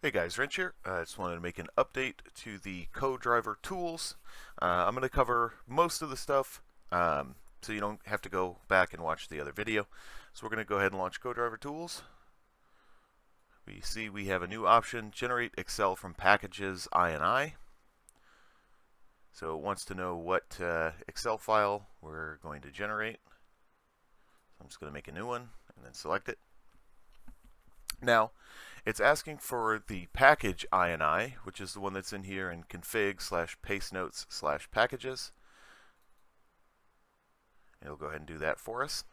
Hey guys, Wrench here. I just wanted to make an update to the Co-Driver Tools. I'm going to cover most of the stuff, so you don't have to go back and watch the other video. So we're going to go ahead and launch Co-Driver Tools. We see we have a new option, Generate Excel from Packages INI. So it wants to know what Excel file we're going to generate. So I'm just going to make a new one and then select it. Now, it's asking for the package INI, which is the one that's in here in config/paste notes/packages. It'll go ahead and do that for us.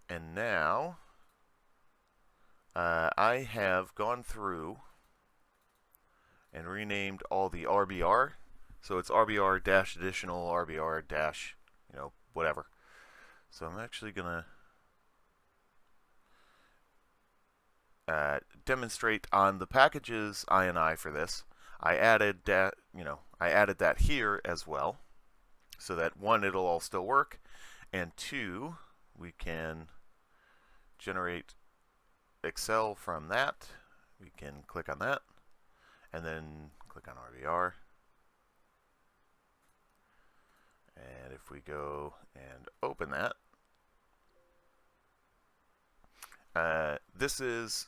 And now, I have gone through and renamed all the RBR. So it's RBR dash additional, RBR dash, whatever. So I'm actually going to demonstrate on the packages INI for this. I added that here as well, so that one, it'll all still work, and two, we can generate Excel from that. We can click on that, and then click on RBR. And if we go and open that, this is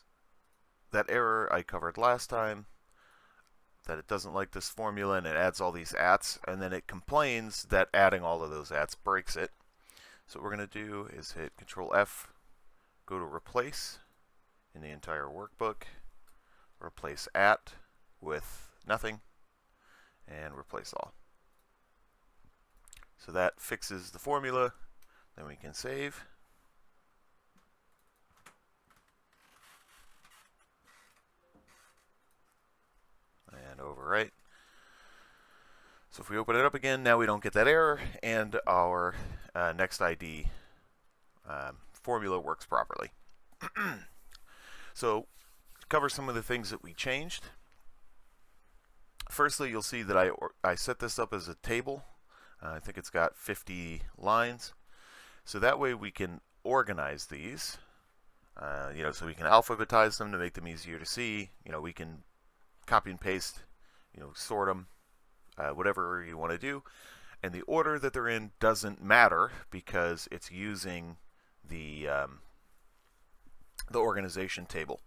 that error I covered last time, that it doesn't like this formula and it adds all these ats, and then it complains that adding all of those ats breaks it. So what we're going to do is hit Control F, go to Replace in the entire workbook, replace at with nothing, and replace all. So that fixes the formula. Then we can save. And overwrite. So if we open it up again, now we don't get that error, and our next ID formula works properly. So to cover some of the things that we changed. Firstly, you'll see that I set this up as a table. I think it's got 50 lines. So that way we can organize these. So we can alphabetize them to make them easier to see. We can copy and paste, sort them, whatever you want to do. And the order that they're in doesn't matter because it's using the organization table.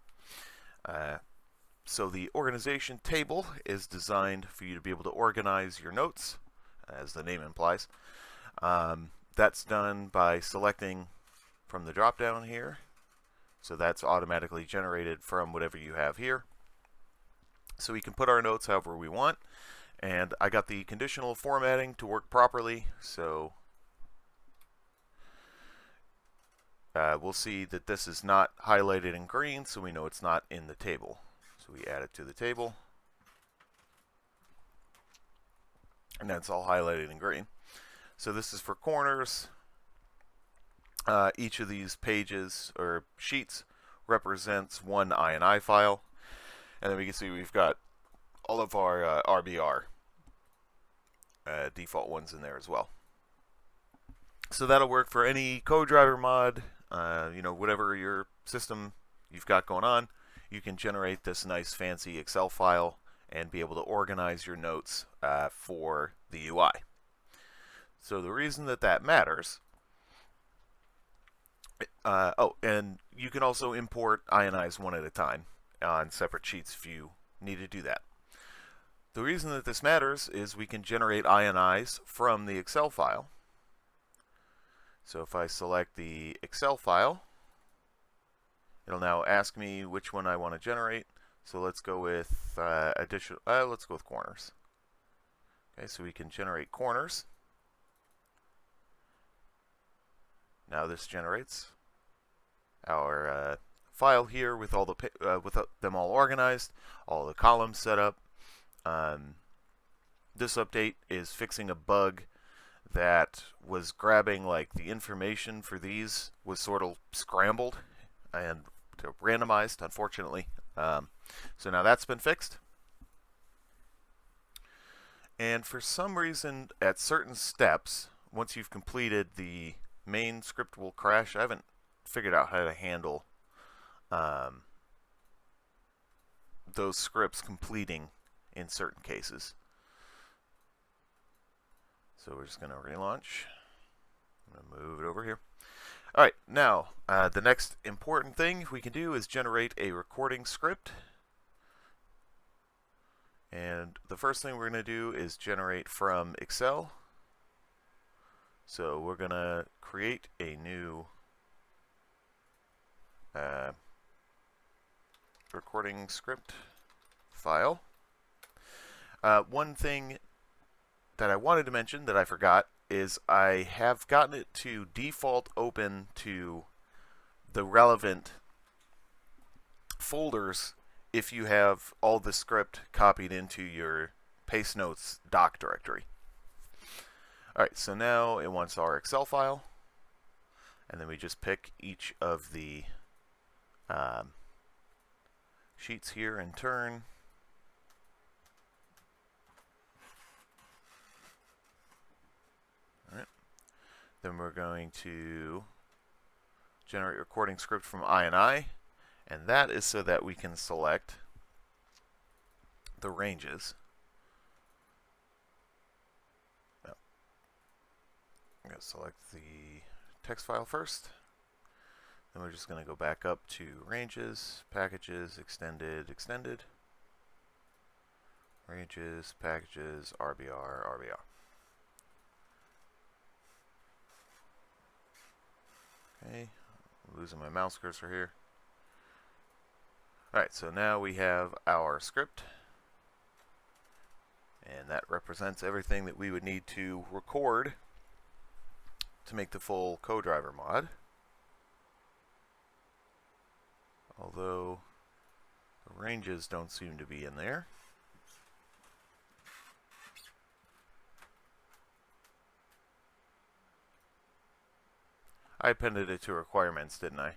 So the organization table is designed for you to be able to organize your notes, as the name implies. That's done by selecting from the drop down here. So that's automatically generated from whatever you have here. So we can put our notes however we want. And I got the conditional formatting to work properly. So we'll see that this is not highlighted in green, so we know it's not in the table. So we add it to the table. And that's all highlighted in green. So this is for corners. Each of these pages or sheets represents one INI file. And then we can see we've got all of our RBR default ones in there as well. So that'll work for any Co-Driver mod, whatever your system you've got going on. You can generate this nice fancy Excel file and be able to organize your notes for the UI. So the reason that matters, and you can also import INIs one at a time on separate sheets if you need to do that. The reason that this matters is we can generate INIs from the Excel file. So if I select the Excel file, it'll now ask me which one I want to generate. So let's go with let's go with corners. Okay, so we can generate corners. Now this generates our file here with all with them all organized, all the columns set up. This update is fixing a bug that was grabbing the information for these was sort of scrambled and randomized, unfortunately. So now that's been fixed. And for some reason, at certain steps, once you've completed, the main script will crash. I haven't figured out how to handle those scripts completing in certain cases. So we're just going to relaunch. I'm going to move it over here. All right, now the next important thing we can do is generate a recording script. And the first thing we're going to do is generate from Excel. So we're going to create a new recording script file. One thing that I wanted to mention that I forgot is I have gotten it to default open to the relevant folders if you have all the script copied into your paste notes doc directory. Alright, so now it wants our Excel file, and then we just pick each of the sheets here in turn. Alright, then we're going to generate recording script from I, and that is so that we can select the ranges. I'm going to select the text file first. Then we're just going to go back up to ranges, packages, extended, ranges, packages, RBR. Okay, I'm losing my mouse cursor here. Alright, so now we have our script, and that represents everything that we would need to record to make the full Co-Driver mod. Although the ranges don't seem to be in there. I appended it to requirements, didn't I?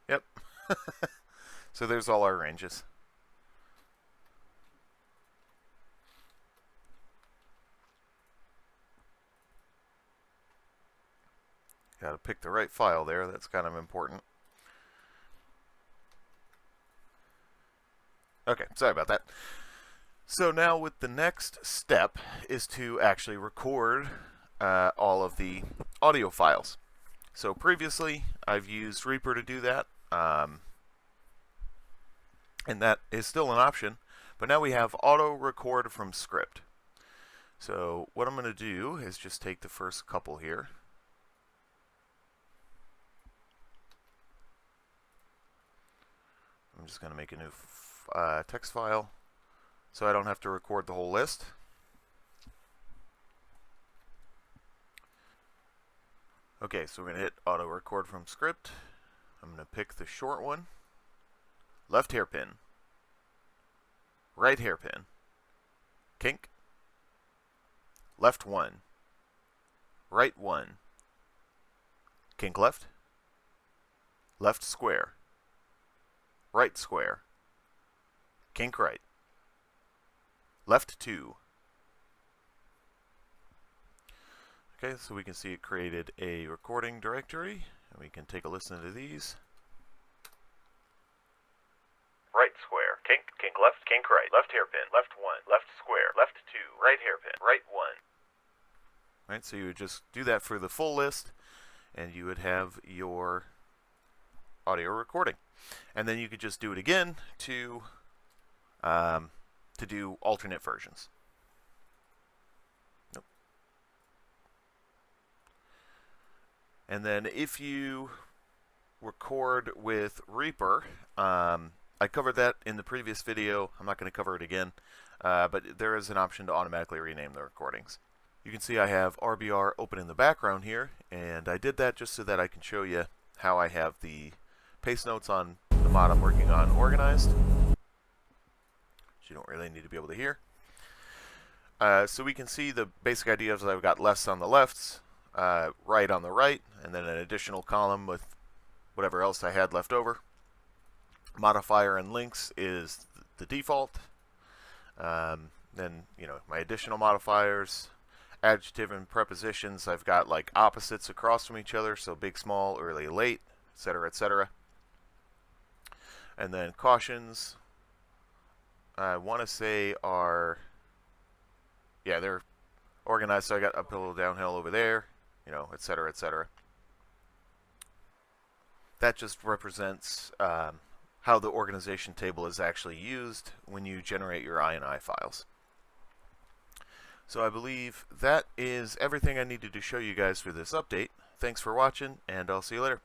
Yep. So there's all our ranges. Got to pick the right file there. That's kind of important. Okay, sorry about that. So now with the next step is to actually record all of the audio files. So previously I've used Reaper to do that, and that is still an option, but now we have auto record from script. So what I'm going to do is just take the first couple here. I'm just going to make a new text file so I don't have to record the whole list. Okay, so we're going to hit auto record from script. I'm going to pick the short one. Left hairpin. Right hairpin. Kink. Left 1. Right 1. Kink left. Left square. Right square. Kink right. Left 2. Okay, so we can see it created a recording directory, and we can take a listen to these. Right square, kink, kink left, kink right, left hairpin, left 1, left square, left 2, right hairpin, right 1. Right, so you would just do that for the full list, and you would have your audio recording. And then you could just do it again to do alternate versions. Nope. And then if you record with Reaper, I covered that in the previous video. I'm not going to cover it again, but there is an option to automatically rename the recordings. You can see I have RBR open in the background here, and I did that just so that I can show you how I have the paste notes on the mod I'm working on organized, which you don't really need to be able to hear. So we can see the basic idea is I've got lefts on the lefts, right on the right, and then an additional column with whatever else I had left over. Modifier and links is the default. Then, you know, my additional modifiers, adjective and prepositions, I've got like opposites across from each other, so big, small, early, late, etc., etc. And then cautions, I want to say are, yeah, they're organized. So I got uphill, downhill over there, you know, etc., etc. That just represents how the organization table is actually used when you generate your INI files. So I believe that is everything I needed to show you guys for this update. Thanks for watching, and I'll see you later.